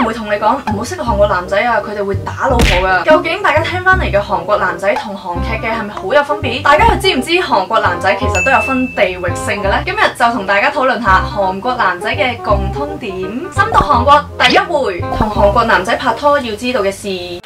人會同你講唔好識韓國男仔啊，佢哋會打老婆噶。究竟大家聽翻嚟嘅韓國男仔同韓劇嘅係咪好有分別？大家又知唔知韓國男仔其實都有分地域性嘅呢？今日就同大家討論下韓國男仔嘅共通點。深讀韓國第一回，同韓國男仔拍拖要知道嘅事。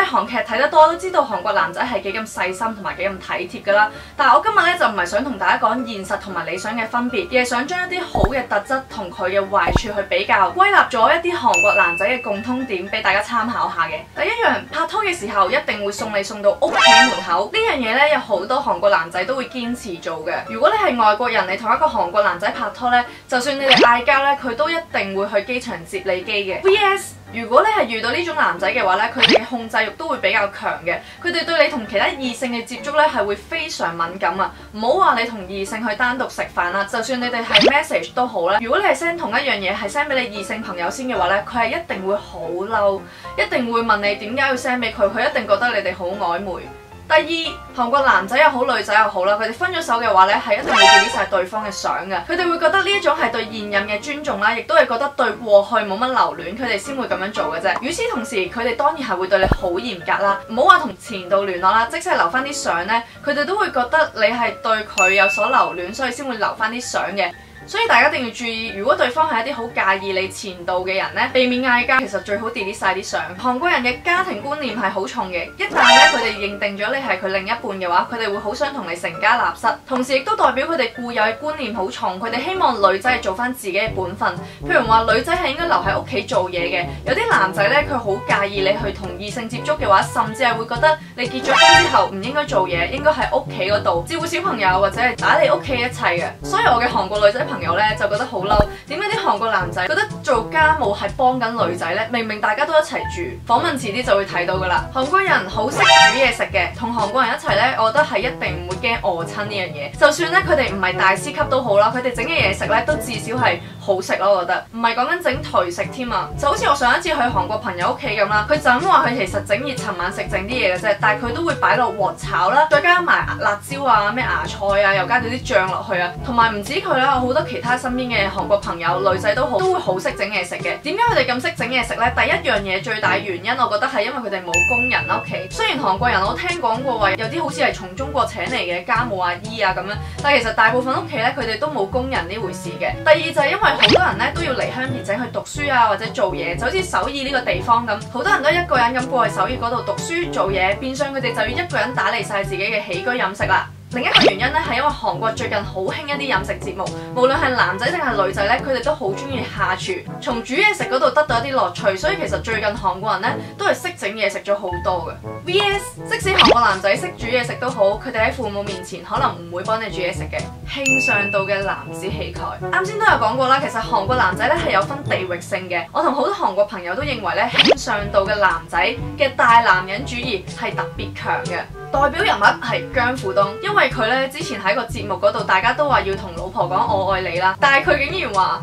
韓劇睇得多都知道韓國男仔係幾咁細心同埋幾咁體貼噶啦，但係我今日咧就唔係想同大家講現實同埋理想嘅分別，而係想將一啲好嘅特質同佢嘅壞處去比較，歸納咗一啲韓國男仔嘅共通點俾大家參考下嘅。第一樣，拍拖嘅時候一定會送你送到屋企門口，呢樣嘢咧有好多韓國男仔都會堅持做嘅。如果你係外國人，你同一個韓國男仔拍拖咧，就算你哋嗌交咧，佢都一定會去機場接你機嘅。VS如果你係遇到呢種男仔嘅話咧，佢哋嘅控制欲都會比較強嘅，佢哋對你同其他異性嘅接觸咧係會非常敏感啊！唔好話你同異性去單獨食飯啦，就算你哋係 message 都好啦。如果你係 send 同一樣嘢係 send 俾你異性朋友先嘅話咧，佢係一定會好嬲，一定會問你點解要 send 俾佢，佢一定覺得你哋好曖昧。第二，韓國男仔又好女仔又好啦，佢哋分咗手嘅話咧，係一定會 delete 晒對方嘅相嘅。佢哋會覺得呢一種係對現任嘅尊重啦，亦都係覺得對過去冇乜留戀，佢哋先會咁樣做嘅啫。與此同時，佢哋當然係會對你好嚴格啦，唔好話同前度聯絡啦，即使係留翻啲相咧，佢哋都會覺得你係對佢有所留戀，所以先會留翻啲相嘅。所以大家一定要注意，如果對方係一啲好介意你前度嘅人咧，避免嗌交，其實最好 delete 晒啲相。韓國人嘅家庭觀念係好重嘅，一旦咧佢哋認定咗你係佢另一半嘅話，佢哋會好想同你成家立室，同時亦都代表佢哋固有嘅觀念好重，佢哋希望女仔係做翻自己嘅本分。譬如話女仔係應該留喺屋企做嘢嘅，有啲男仔咧佢好介意你去同異性接觸嘅話，甚至係會覺得你結咗婚之後唔應該做嘢，應該喺屋企嗰度照顧小朋友或者係打理屋企一切嘅。所以我嘅韓國女仔朋友咧就覺得好嬲，點解啲韓國男仔覺得做家務係幫緊女仔呢？明明大家都一齊住，訪問遲啲就會睇到噶啦。韓國人好識煮嘢食嘅，同韓國人一齊呢，我覺得係一定唔會驚餓親呢樣嘢。就算咧佢哋唔係大師級都好啦，佢哋整嘅嘢食呢都至少係好食咯，我覺得。唔係講緊整頹食添啊，就好似我上一次去韓國朋友屋企咁啦，佢就咁話佢其實整熱尋晚食整啲嘢嘅啫，但係佢都會擺落鑊炒啦，再加埋辣椒啊、咩芽菜啊，又加咗啲醬落去啊，同埋唔止佢啦，我好多其他身邊嘅韓國朋友女仔都好，都會好識整嘢食嘅。點解佢哋咁識整嘢食呢？第一樣嘢最大原因，我覺得係因為佢哋冇工人屋企。雖然韓國人我聽講過話有啲好似係從中國請嚟嘅家務阿姨啊咁樣，但係其實大部分屋企咧佢哋都冇工人呢回事嘅。第二就係因為好多人咧都要離鄉別井去讀書啊或者做嘢，就好似首爾呢個地方咁，好多人都一個人咁過去首爾嗰度讀書做嘢，變相佢哋就要一個人打理晒自己嘅起居飲食啦。另一個原因咧，係因為韓國最近好興一啲飲食節目，無論係男仔定係女仔咧，佢哋都好中意下廚，從煮嘢食嗰度得到一啲樂趣，所以其實最近韓國人咧都係識整嘢食咗好多嘅。VS 即使韓國男仔識煮嘢食都好，佢哋喺父母面前可能唔會幫你煮嘢食嘅。慶尚道嘅男子氣概，啱先都有講過啦，其實韓國男仔咧係有分地域性嘅。我同好多韓國朋友都認為咧，慶尚道嘅男仔嘅大男人主義係特別強嘅。代表人物係姜虎東，因為佢咧之前喺個節目嗰度，大家都話要同老婆講我愛你啦，但係佢竟然話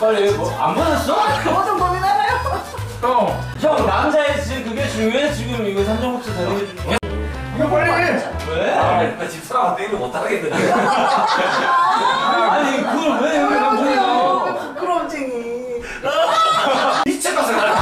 빨리 뭐 안 보냈어? 그거 좀 고민하나요? 형 남자의 질 그게 중요해 지금 이거 삼성국수 대리해주는 거? 이거 빨리 해! 왜? 나 집사람 때문에 못 하겠는데. 아니 그걸 왜 여기 남자야? 부끄러움쟁이. 미쳤다 생각해.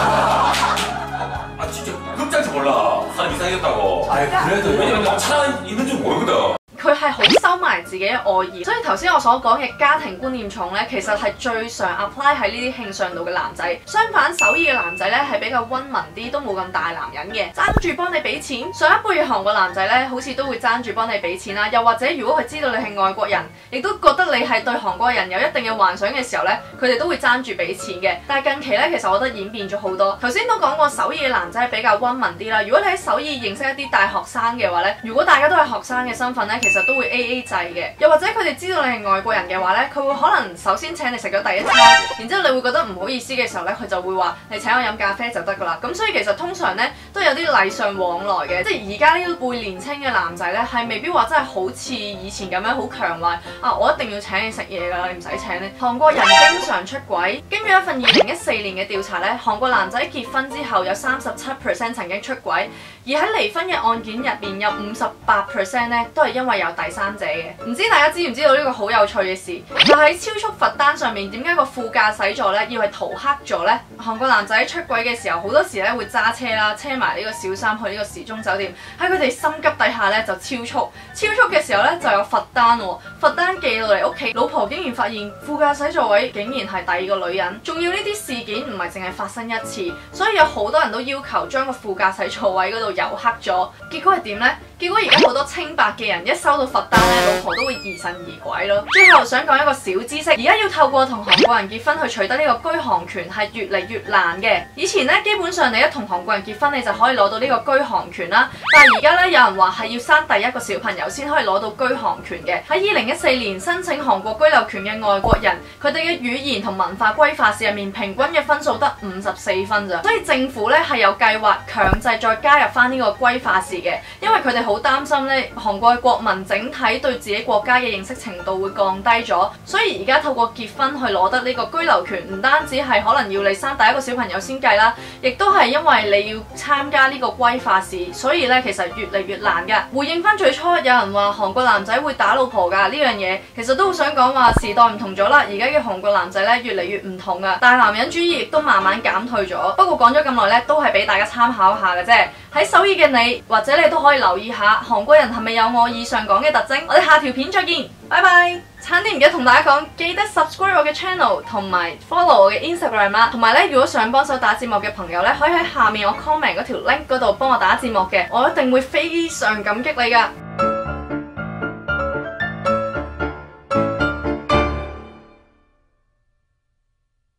아 진짜 급장치 몰라. 사람 이상해졌다고. 아이 그래도 왜냐면 나 차 있는 줄 모르거든. 佢係好收埋自己嘅愛意，所以頭先我所講嘅家庭觀念重咧，其實係最常 apply 喺呢啲慶尚道嘅男仔。相反，首爾嘅男仔咧係比較溫文啲，都冇咁大男人嘅，爭住幫你俾錢。上一輩嘅韓國男仔咧，好似都會爭住幫你俾錢啦。又或者如果佢知道你係外國人，亦都覺得你係對韓國人有一定嘅幻想嘅時候咧，佢哋都會爭住俾錢嘅。但係近期咧，其實我覺得演變咗好多。頭先都講過，首爾嘅男仔係比較溫文啲啦。如果你喺首爾認識一啲大學生嘅話咧，如果大家都係學生嘅身份咧，其實都會 AA 制嘅，又或者佢哋知道你係外國人嘅話咧，佢會可能首先請你食咗第一餐，然之後你會覺得唔好意思嘅時候咧，佢就會話你請我飲咖啡就得噶啦。咁所以其實通常咧，都有啲禮尚往來嘅，即係而家呢輩年輕嘅男仔咧，係未必話真係好似以前咁樣好強話啊，我一定要請你食嘢㗎啦，你唔使請咧。韓國人經常出軌，根據一份2014年嘅調查咧，韓國男仔結婚之後有37% 曾經出軌，而喺離婚嘅案件入邊有58% 咧都係因為有第三者嘅。唔知大家知唔知道呢個好有趣嘅事？就喺超速罰單上面，點解個副駕駛座咧要係塗黑咗呢？韓國男仔出軌嘅時候，好多時咧會揸車啦，車埋呢個小三去呢個時鐘酒店，喺佢哋心急底下咧就超速，超速嘅時候咧就有罰單喎，罰單寄到嚟屋企，老婆竟然發現副駕駛座位竟然係第二個女人，仲要呢啲事件唔係淨係發生一次，所以有好多人都要求將個副駕駛座位嗰度油黑咗，結果係點呢？結果而家好多清白嘅人一收到罰單咧，老婆都會疑神疑鬼咯。最後想講一個小知識，而家要透過同韓國人結婚去取得呢個居航權係越嚟越難嘅。以前咧基本上你一同韓國人結婚，你就可以攞到呢個居航權啦。但係而家咧有人話係要生第一個小朋友先可以攞到居航權嘅。喺2014年申請韓國居留權嘅外國人，佢哋嘅語言同文化規劃試入面平均嘅分數得54分咋，所以政府咧係有計劃強制再加入翻呢個規劃試嘅，因為佢哋好擔心咧韓國嘅國民整體對自己國家嘅認識程度會降低咗，所以而家透過結婚去攞得呢個居留權，唔單止係可能要你生第一個小朋友先計啦，亦都係因為你要參加呢個歸化試，所以咧其實越嚟越難㗎。回應翻最初有人話韓國男仔會打老婆㗎呢樣嘢，其實都好想講話時代唔同咗啦，而家嘅韓國男仔咧越嚟越唔同㗎，大男人主義亦都慢慢減退咗。不過講咗咁耐咧，都係俾大家參考下嘅啫。喺首爾嘅你，或者你都可以留意下韓國人係咪有我以上講嘅特徵。我哋下條片再見，拜拜。差啲唔記得同大家講，記得 subscribe 我嘅 channel 同埋 follow 我嘅 Instagram 啦。同埋咧，如果想幫手打字幕嘅朋友咧，可以喺下面我 comment 嗰條 link 嗰度幫我打字幕嘅，我一定會非常感激你㗎。